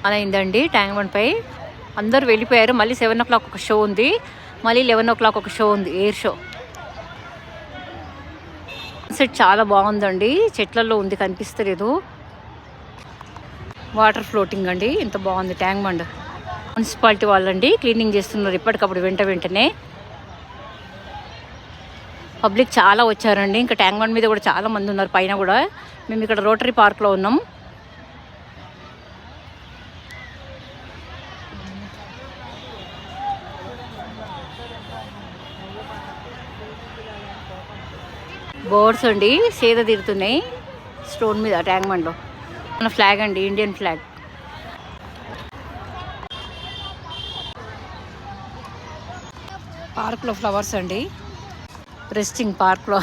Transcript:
అలా అయిందండి tank bund పై అందరూ వెళ్ళిపోయారు. మళ్ళీ 7 o'clock ఒక షో ఉంది, మళ్ళీ 11 o'clock ఒక షో ఉంది, ఎయిర్ షో. సెట్ చాలా బాగుందండి, చెట్లలో ఉంది కనిపిస్తలేదు. వాటర్ ఫ్లోటింగ్ అండి, ఎంత బాగుంది ట్యాంక్ బండ్. మున్సిపాలిటీ వాళ్ళండి క్లీనింగ్ చేస్తున్నారు ఇప్పటికప్పుడు వెంటనే. పబ్లిక్ చాలా వచ్చారండి, ఇంకా ట్యాంక్ బండ్ మీద కూడా చాలా మంది ఉన్నారు పైన కూడా. మేము ఇక్కడ రోటరీ పార్క్లో ఉన్నాం. బోర్డ్స్ అండి సేద తీరుతున్నాయి స్టోన్ మీద ట్యాంక్ బండ్లో. మన ఫ్లాగ్ అండి, ఇండియన్ ఫ్లాగ్. పార్క్లో ఫ్లవర్స్ అండి, రెస్టింగ్ పార్క్లో.